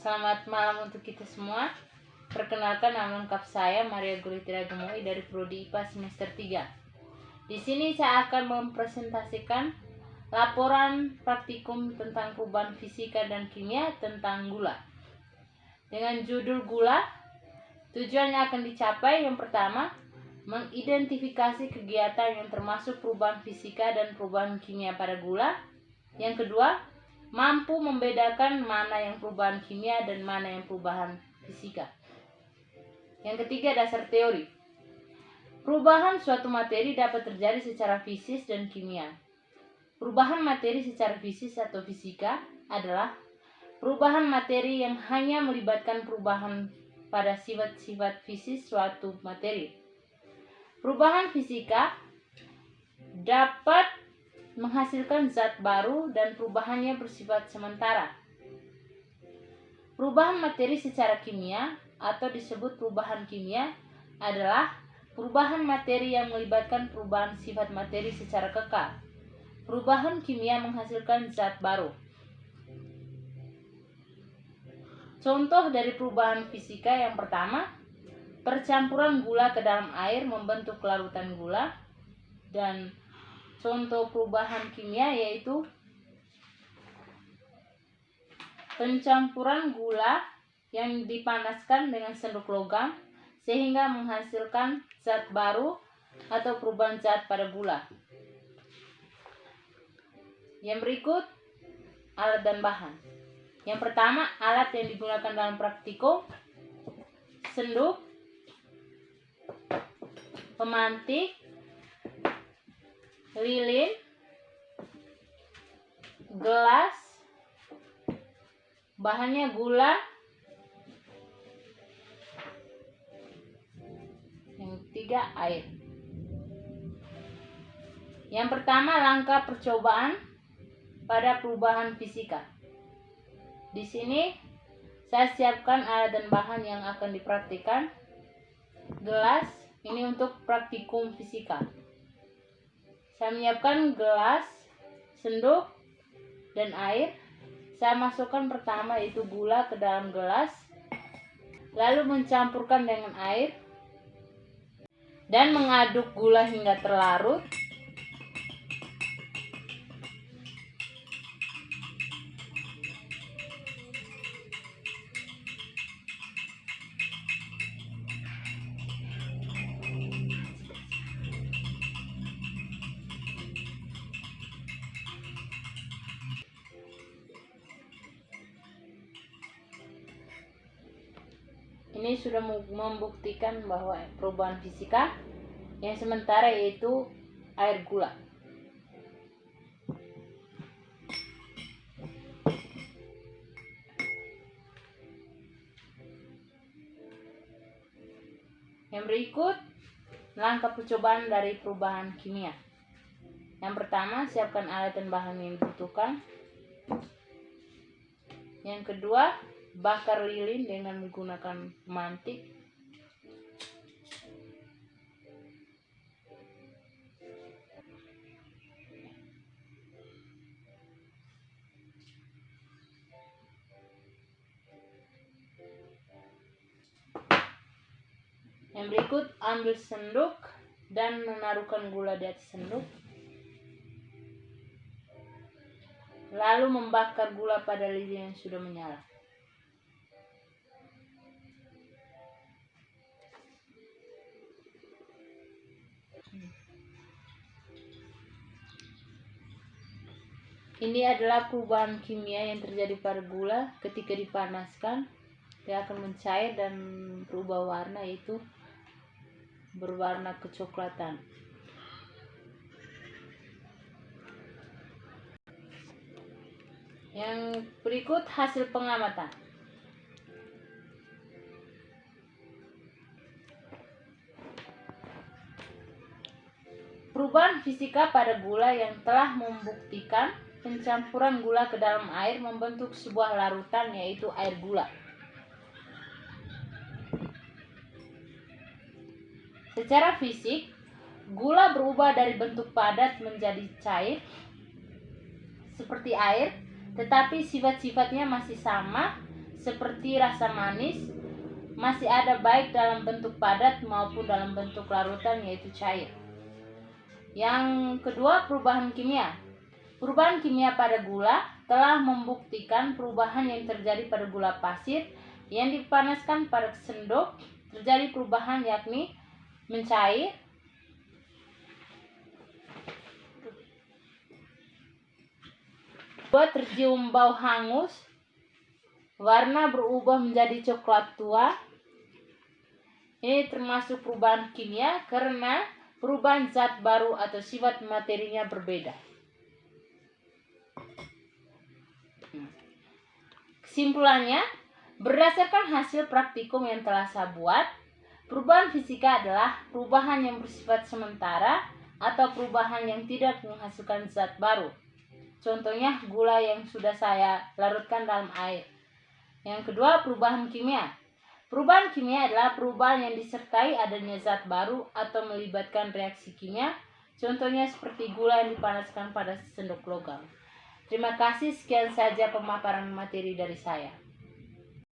Selamat malam untuk kita semua. Perkenalkan, nama lengkap saya Maria Gulitira Gemoy dari Prodi IPA semester 3. Di sini saya akan mempresentasikan laporan praktikum tentang perubahan fisika dan kimia tentang gula. Dengan judul gula, tujuannya akan dicapai: yang pertama, mengidentifikasi kegiatan yang termasuk perubahan fisika dan perubahan kimia pada gula. Yang kedua, mampu membedakan mana yang perubahan kimia dan mana yang perubahan fisika. Yang ketiga, dasar teori. Perubahan suatu materi dapat terjadi secara fisis dan kimia. Perubahan materi secara fisis atau fisika adalah perubahan materi yang hanya melibatkan perubahan pada sifat-sifat fisis suatu materi. Perubahan fisika dapat menghasilkan zat baru dan perubahannya bersifat sementara. Perubahan materi secara kimia atau disebut perubahan kimia adalah perubahan materi yang melibatkan perubahan sifat materi secara kekal. Perubahan kimia menghasilkan zat baru. Contoh dari perubahan fisika yang pertama, percampuran gula ke dalam air membentuk larutan gula. Dan contoh perubahan kimia yaitu pencampuran gula yang dipanaskan dengan sendok logam sehingga menghasilkan zat baru atau perubahan zat pada gula. Yang berikut, alat dan bahan. Yang pertama, alat yang digunakan dalam praktikum: sendok, pemantik, lilin, gelas, bahannya gula, yang ketiga air. Yang pertama, langkah percobaan pada perubahan fisika. Di sini saya siapkan alat dan bahan yang akan dipraktikkan. Gelas, ini untuk praktikum fisika. Saya menyiapkan gelas, sendok, dan air. Saya masukkan pertama yaitu gula ke dalam gelas, lalu mencampurkan dengan air dan mengaduk gula hingga terlarut. Ini sudah membuktikan bahwa perubahan fisika yang sementara yaitu air gula. Yang berikut, langkah percobaan dari perubahan kimia. Yang pertama, siapkan alat dan bahan yang dibutuhkan. Yang kedua, bakar lilin dengan menggunakan pemantik. Yang berikut, ambil sendok dan menaruhkan gula di atas sendok. Lalu membakar gula pada lilin yang sudah menyala. Ini adalah perubahan kimia yang terjadi pada gula ketika dipanaskan. Dia akan mencair dan berubah warna, yaitu berwarna kecoklatan. Yang berikut, hasil pengamatan. Perubahan fisika pada gula yang telah membuktikan pencampuran gula ke dalam air membentuk sebuah larutan yaitu air gula. Secara fisik, gula berubah dari bentuk padat menjadi cair seperti air, tetapi sifat-sifatnya masih sama seperti rasa manis, masih ada baik dalam bentuk padat maupun dalam bentuk larutan, yaitu cair. Yang kedua, perubahan kimia. Perubahan kimia pada gula telah membuktikan perubahan yang terjadi pada gula pasir yang dipanaskan pada sendok. Terjadi perubahan yakni mencair, kedua, tercium bau hangus, warna berubah menjadi coklat tua. Ini termasuk perubahan kimia karena perubahan zat baru atau sifat materinya berbeda. Kesimpulannya, berdasarkan hasil praktikum yang telah saya buat, perubahan fisika adalah perubahan yang bersifat sementara atau perubahan yang tidak menghasilkan zat baru. Contohnya gula yang sudah saya larutkan dalam air. Yang kedua, perubahan kimia. Perubahan kimia adalah perubahan yang disertai adanya zat baru atau melibatkan reaksi kimia. Contohnya seperti gula yang dipanaskan pada sendok logam. Terima kasih, sekian saja pemaparan materi dari saya.